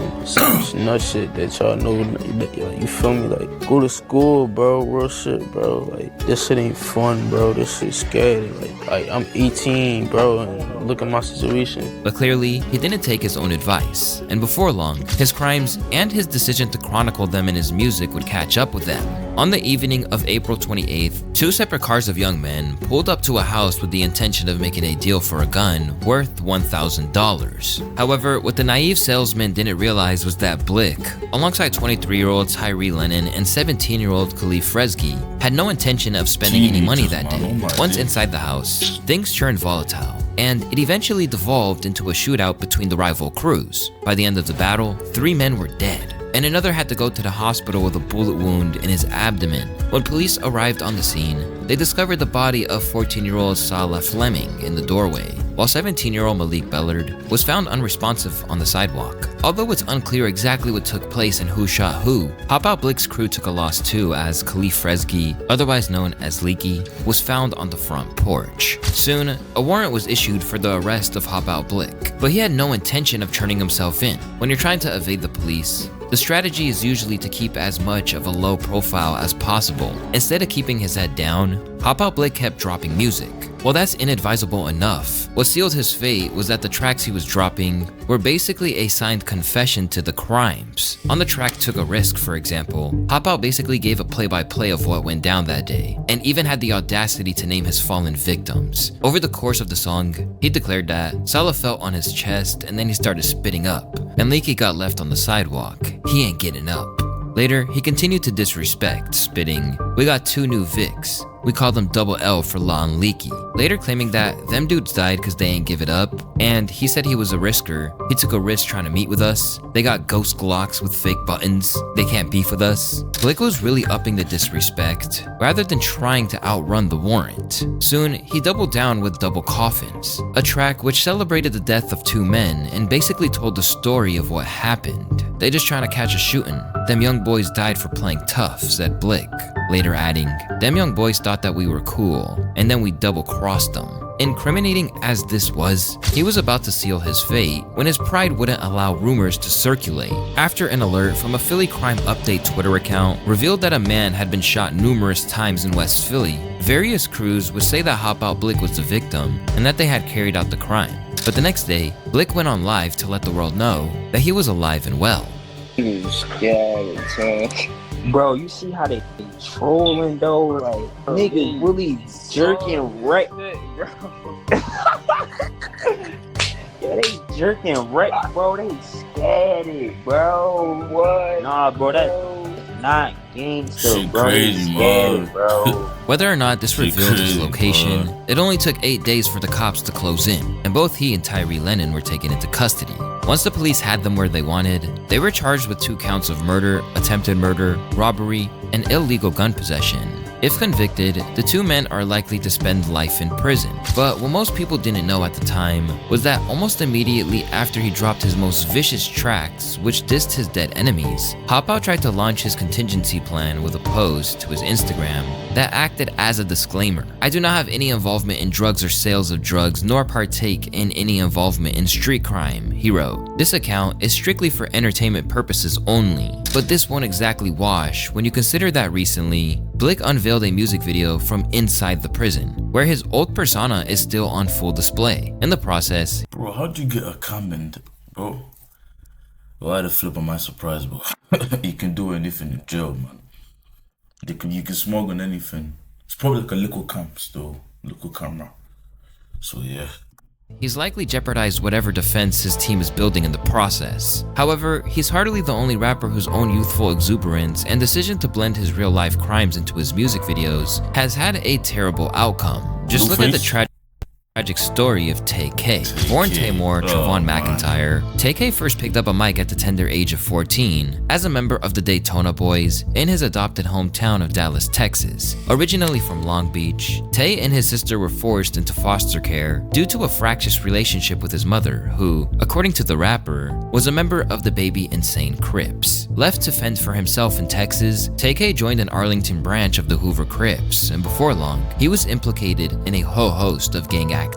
Speaker 4: nut shit that y'all know. Like you feel me? Like go to school, bro. Real shit, bro. Like this shit ain't fun, bro. This shit scary. Like I'm 18, bro, and look at my situation.
Speaker 2: But clearly, he didn't take his own advice, and before long, his crimes and his decision to chronicle them in his music would catch up with them. On the evening of April 28th, 2 separate cars of young men pulled up to a house with the intention of making a deal for a gun worth $1,000. However, what the naive salesman didn't realize was that Blick, alongside 23-year-old Tyree Lennon and 17-year-old Khalif Fresky, had no intention of spending any money that day. Once inside the house, things turned volatile, and it eventually devolved into a shootout between the rival crews. By the end of the battle, 3 men were dead, and another had to go to the hospital with a bullet wound in his abdomen. When police arrived on the scene, they discovered the body of 14-year-old Salah Fleming in the doorway, while 17-year-old Malik Bellard was found unresponsive on the sidewalk. Although it's unclear exactly what took place and who shot who, Hop Out Blick's crew took a loss too, as Khalif Fresky, otherwise known as Leaky, was found on the front porch. Soon, a warrant was issued for the arrest of Hop Out Blick, but he had no intention of turning himself in. When you're trying to evade the police, the strategy is usually to keep as much of a low profile as possible. Instead of keeping his head down, Hop Out Blick kept dropping music. While that's inadvisable enough, what sealed his fate was that the tracks he was dropping were basically a signed confession to the crimes. On the track Took a Risk, for example, Hop Out basically gave a play-by-play of what went down that day, and even had the audacity to name his fallen victims. Over the course of the song, he declared that Salah felt on his chest and then he started spitting up, and Leaky got left on the sidewalk. He ain't getting up. Later, he continued to disrespect, spitting, "We got 2 new Vicks. We called them Double L for Law and Leaky." Later claiming that them dudes died because they ain't give it up, and he said he was a risker. He took a risk trying to meet with us. They got ghost Glocks with fake buttons. They can't beef with us. Blick was really upping the disrespect, rather than trying to outrun the warrant. Soon, he doubled down with Double Coffins, a track which celebrated the death of 2 men and basically told the story of what happened. "They just trying to catch a shooting. Them young boys died for playing tough," said Blick, later adding, "Them young boys thought that we were cool, and then we double-crossed them." Incriminating as this was, he was about to seal his fate when his pride wouldn't allow rumors to circulate. After an alert from a Philly Crime Update Twitter account revealed that a man had been shot numerous times in West Philly, various crews would say that Hop Out Blick was the victim and that they had carried out the crime. But the next day, Blick went on live to let the world know that he was alive and well.
Speaker 7: Bro, you see how they trolling though? Like, niggas really jerking right, bro. Yeah, they jerking right, bro. They scattered, bro. What? Nah, bro, that's not gangster, bro.
Speaker 1: Crazy,
Speaker 7: scattered, bro.
Speaker 2: Whether or not this revealed his location, it only took 8 days for the cops to close in, and both he and Tyree Lennon were taken into custody. Once the police had them where they wanted, they were charged with 2 counts of murder, attempted murder, robbery, and illegal gun possession. If convicted, the 2 men are likely to spend life in prison. But what most people didn't know at the time was that almost immediately after he dropped his most vicious tracks, which dissed his dead enemies, Hop Out tried to launch his contingency plan with a post to his Instagram that acted as a disclaimer. "I do not have any involvement in drugs or sales of drugs, nor partake in any involvement in street crime," he wrote. "This account is strictly for entertainment purposes only." But this won't exactly wash when you consider that recently, Blick unveiled a music video from inside the prison, where his old persona is still on full display. In the process,
Speaker 1: bro, how'd you get a comment, bro? Why the flip am I surprised, bro? You can do anything in jail, man. You can smoke on anything. It's probably like a little camp still, little camera. So yeah.
Speaker 2: he's likely jeopardized whatever defense his team is building in the process. However, he's hardly the only rapper whose own youthful exuberance and decision to blend his real-life crimes into his music videos has had a terrible outcome. Just look at the tragic story of Tay-K. Born Taymor Trevon McIntyre, Tay-K first picked up a mic at the tender age of 14 as a member of the Daytona Boys in his adopted hometown of Dallas, Texas. Originally from Long Beach, Tay and his sister were forced into foster care due to a fractious relationship with his mother, who, according to the rapper, was a member of the Baby Insane Crips. Left to fend for himself in Texas, Tay-K joined an Arlington branch of the Hoover Crips, and before long, he was implicated in a whole host of gang activity.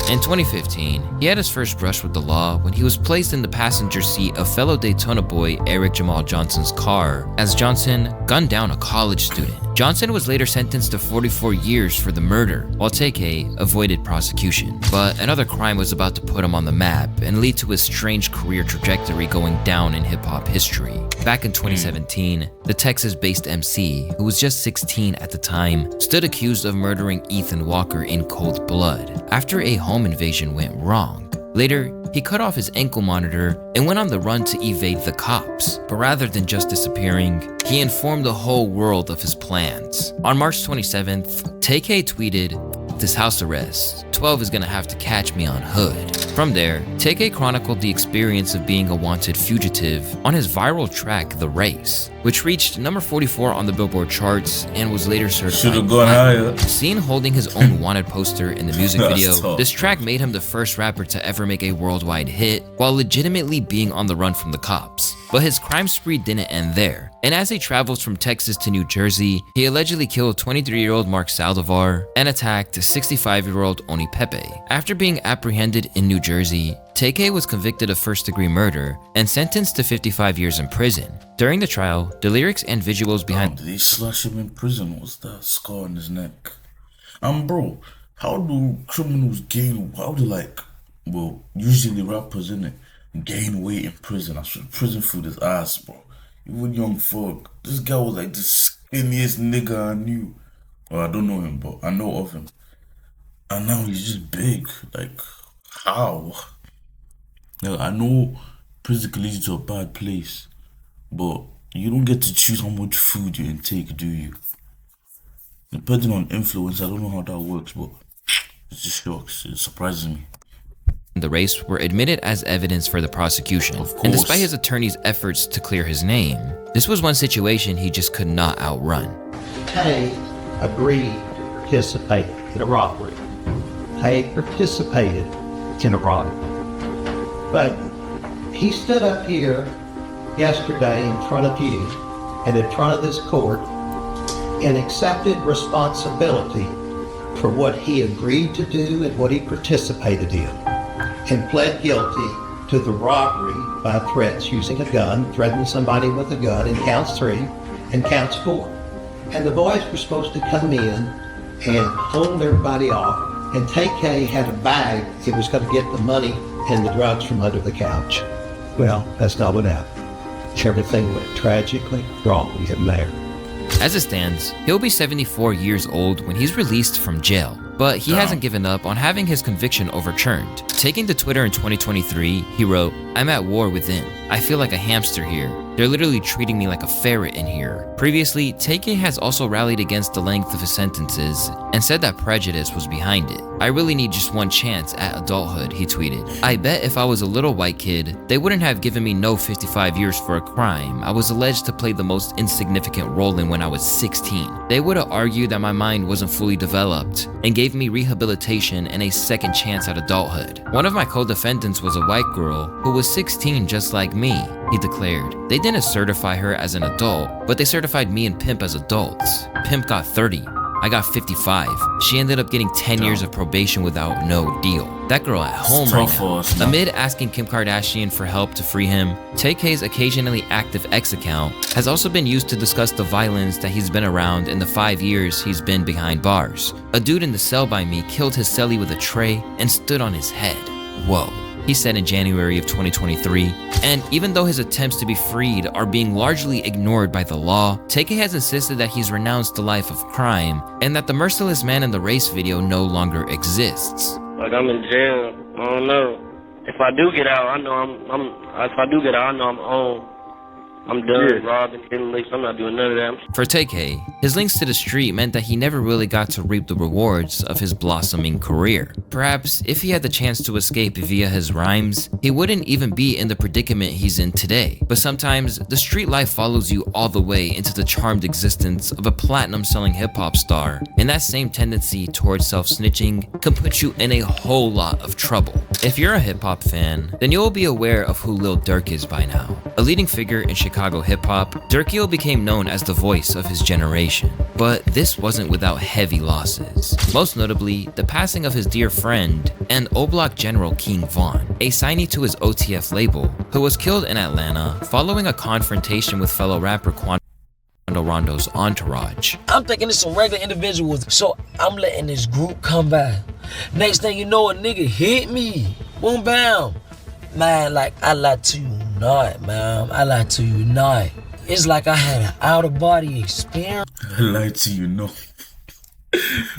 Speaker 2: In 2015, he had his first brush with the law when he was placed in the passenger seat of fellow Daytona boy Eric Jamal Johnson's car as Johnson gunned down a college student. Johnson was later sentenced to 44 years for the murder, while Tay-K avoided prosecution. But another crime was about to put him on the map and lead to his strange career trajectory going down in hip-hop history. Back in 2017, the Texas-based MC, who was just 16 at the time, stood accused of murdering Ethan Walker in cold blood after a home invasion went wrong. Later, he cut off his ankle monitor and went on the run to evade the cops. But rather than just disappearing, he informed the whole world of his plans. On March 27th, Tay-K tweeted, "This house arrest, 12 is gonna have to catch me on hood." From there, TK chronicled the experience of being a wanted fugitive on his viral track, The Race, which reached number 44 on the Billboard charts and was later certified.
Speaker 1: Should've gone higher.
Speaker 2: Seen holding his own wanted poster in the music
Speaker 1: That's
Speaker 2: video,
Speaker 1: tough.
Speaker 2: this track made him the first rapper to ever make a worldwide hit while legitimately being on the run from the cops. But his crime spree didn't end there, and as he travels from Texas to New Jersey, he allegedly killed 23-year-old Mark Saldivar and attacked 65-year-old Oni Pepe. After being apprehended in New Jersey, TK was convicted of first-degree murder and sentenced to 55 years in prison. During the trial, the lyrics and visuals behind—
Speaker 1: Did they slash him in prison? What's that scar on his neck? Bro, how do criminals gain? How do well, usually rappers, innit, gain weight in prison? I should prison food his ass, bro. Even young fuck. This guy was like the skinniest nigga I knew. Well, I don't know him, but I know of him. And now he's just big. Like, how? I know prison can lead you to a bad place, but you don't get to choose how much food you intake, do you? Depending on influence, I don't know how that works, but it just shocks. It surprises me.
Speaker 2: The Race were admitted as evidence for the prosecution, and despite his attorney's efforts to clear his name, this was one situation he just could not outrun.
Speaker 6: Tay agreed to participate in a robbery. Tay participated in a robbery. But he stood up here yesterday in front of you and in front of this court and accepted responsibility for what he agreed to do and what he participated in, and pled guilty to the robbery by threats using a gun, threatening somebody with a gun in counts 3 and counts 4. And the boys were supposed to come in and hold everybody off, and TK had a bag. He was going to get the money and the drugs from under the couch. Well, that's not what happened. Everything went tragically wrong in there.
Speaker 2: As it stands, he'll be 74 years old when he's released from jail, but he hasn't given up on having his conviction overturned. Taking to Twitter in 2023, he wrote, "I'm at war within. I feel like a hamster here. They're literally treating me like a ferret in here." Previously, TK has also rallied against the length of his sentences and said that prejudice was behind it. "I really need just one chance at adulthood," he tweeted. "I bet if I was a little white kid, they wouldn't have given me no 55 years for a crime I was alleged to play the most insignificant role in when I was 16. They would have argued that my mind wasn't fully developed and gave me rehabilitation and a second chance at adulthood. One of my co-defendants was a white girl who was 16 just like me," he declared. "They didn't certify her as an adult, but they certified me and Pimp as adults. Pimp got 30. I got 55. She ended up getting 10 years of probation without no deal." That girl at home right now. Amid asking Kim Kardashian for help to free him, TK's occasionally active X account has also been used to discuss the violence that he's been around in the 5 years he's been behind bars. "A dude in the cell by me killed his cellie with a tray and stood on his head. Whoa," he said in January of 2023. And even though his attempts to be freed are being largely ignored by the law, TK has insisted that he's renounced the life of crime and that the merciless man in the Race video no longer exists.
Speaker 8: Like, I'm in jail. I don't know. If I do get out, I know if I do get out, I know I'm home. I'm done robbing, getting leaks. I'm not doing none of that.
Speaker 2: For TK, his links to the street meant that he never really got to reap the rewards of his blossoming career. Perhaps if he had the chance to escape via his rhymes, he wouldn't even be in the predicament he's in today. But sometimes, the street life follows you all the way into the charmed existence of a platinum-selling hip-hop star, and that same tendency towards self-snitching can put you in a whole lot of trouble. If you're a hip-hop fan, then you'll be aware of who Lil Durk is by now. A leading figure in Chicago hip-hop, Durkio became known as the voice of his generation. But this wasn't without heavy losses. Most notably, the passing of his dear friend and O-Block General King Von, a signee to his OTF label, who was killed in Atlanta following a confrontation with fellow rapper Quando Rondo's entourage.
Speaker 9: I'm thinking it's some regular individuals, so I'm letting this group come by. Next thing you know, a nigga hit me. Boom, bam. Man, like, I like to unite, man. I like to unite. It's like I had an out-of-body experience.
Speaker 1: I like to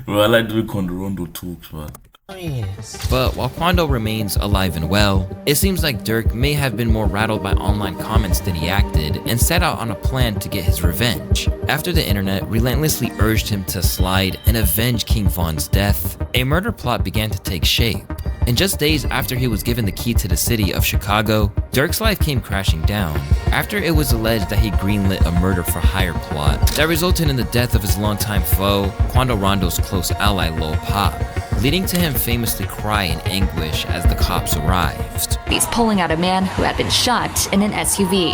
Speaker 1: Bro, I like the way Quando Rondo talks, man.
Speaker 2: But while Quando remains alive and well, it seems like Durk may have been more rattled by online comments than he acted and set out on a plan to get his revenge. After the internet relentlessly urged him to slide and avenge King Von's death, a murder plot began to take shape. And just days after he was given the key to the city of Chicago, Durk's life came crashing down after it was alleged that he greenlit a murder-for-hire plot that resulted in the death of his longtime foe, Quando Rondo's close ally Lil Pop, leading to him famously cry in anguish as the cops arrived.
Speaker 10: He's pulling out a man who had been shot in an SUV.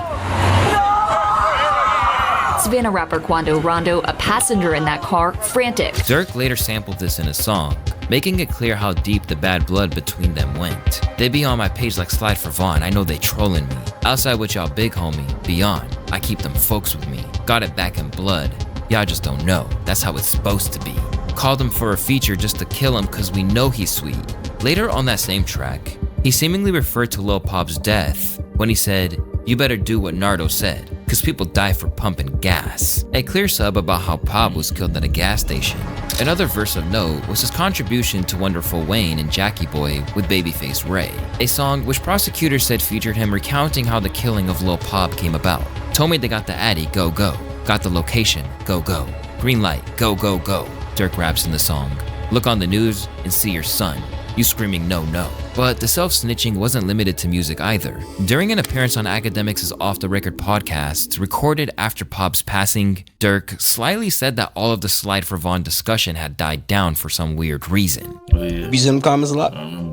Speaker 10: Savannah rapper Quando Rondo, a passenger in that car, frantic.
Speaker 2: Durk later sampled this in a song, making it clear how deep the bad blood between them went. They be on my page like Slide for Vaughn, I know they trolling me. Outside with y'all big homie, beyond, I keep them folks with me. Got it back in blood, y'all just don't know, that's how it's supposed to be. Called him for a feature just to kill him cause we know he's sweet. Later on that same track, he seemingly referred to Lil Pop's death when he said, "You better do what Nardo said, cause people die for pumping gas." A clear sub about how Pop was killed at a gas station. Another verse of note was his contribution to Wonderful Wayne and Jackie Boy with Babyface Ray, a song which prosecutors said featured him recounting how the killing of Lil Pop came about. Told me they got the Addy, go go. Got the location, go go. Green light, go go go. Durk raps in the song. Look on the news and see your son. You screaming no, no. But the self-snitching wasn't limited to music either. During an appearance on Academics' Off the Record podcast, recorded after Pop's passing, Durk slyly said that all of the Slide for Vaughn discussion had died down for some weird reason.
Speaker 11: You see them comments a lot?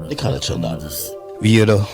Speaker 11: They kind of chilled out. Yeah, though.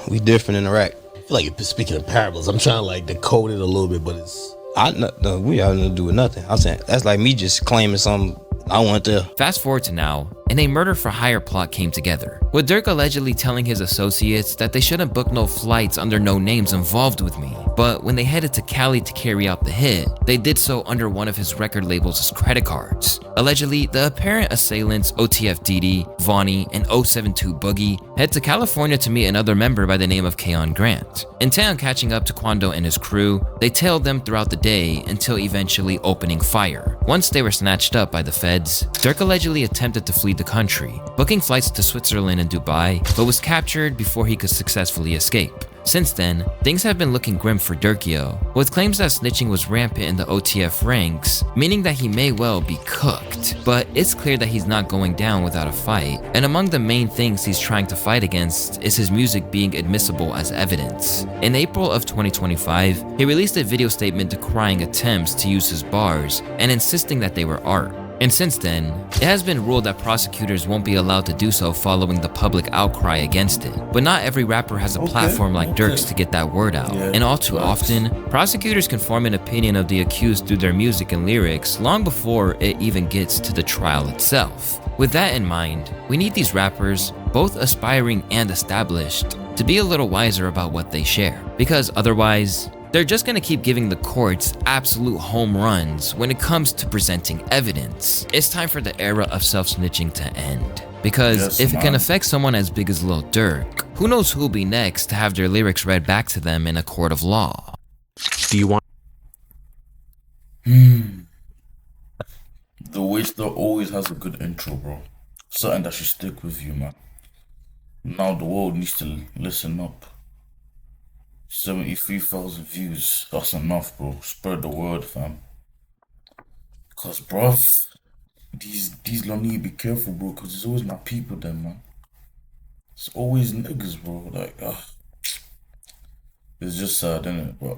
Speaker 11: We different in the rack. I feel like you're speaking of parables. I'm trying to like decode it a little bit, but it's... we have nothing to do with nothing. I'm saying, that's like me just claiming something I want to.
Speaker 2: Fast forward to now, and a murder-for-hire plot came together, with Durk allegedly telling his associates that they shouldn't book no flights under no names involved with me. But when they headed to Cali to carry out the hit, they did so under one of his record label's credit cards. Allegedly, the apparent assailants OTF Didi, Vonnie, and 072 Boogie head to California to meet another member by the name of Keon Grant. Intent on catching up to Quando and his crew, they tailed them throughout the day until eventually opening fire. Once they were snatched up by the feds, Durk allegedly attempted to flee the country, booking flights to Switzerland and Dubai, but was captured before he could successfully escape. Since then, things have been looking grim for Durkio, with claims that snitching was rampant in the OTF ranks, meaning that he may well be cooked. But it's clear that he's not going down without a fight, and among the main things he's trying to fight against is his music being admissible as evidence. In April of 2025, he released a video statement decrying attempts to use his bars and insisting that they were art. And since then, it has been ruled that prosecutors won't be allowed to do so following the public outcry against it. But not every rapper has a platform like Durk's to get that word out. And all too often, prosecutors can form an opinion of the accused through their music and lyrics long before it even gets to the trial itself. With that in mind, we need these rappers, both aspiring and established, to be a little wiser about what they share. Because otherwise, they're just gonna keep giving the courts absolute home runs when it comes to presenting evidence. It's time for the era of self-snitching to end. Because if it can affect someone as big as Lil Durk, who knows who'll be next to have their lyrics read back to them in a court of law.
Speaker 19: Do you want...
Speaker 1: The Louaista always has a good intro, bro. Something that should stick with you, man. Now the world needs to listen up. 73,000 views. That's enough, bro. Spread the word, fam. Cause, bruv, these lot need to be careful, bro. Cause it's always my people, then, man. It's always niggas, bro. Like, it's just sad, innit? But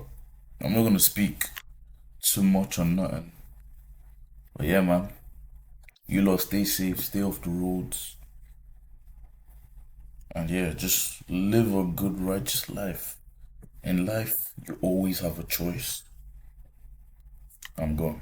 Speaker 1: I'm not gonna speak too much on nothing. But yeah, man. You lot stay safe, stay off the roads. And yeah, just live a good, righteous life. In life, you always have a choice. I'm gone.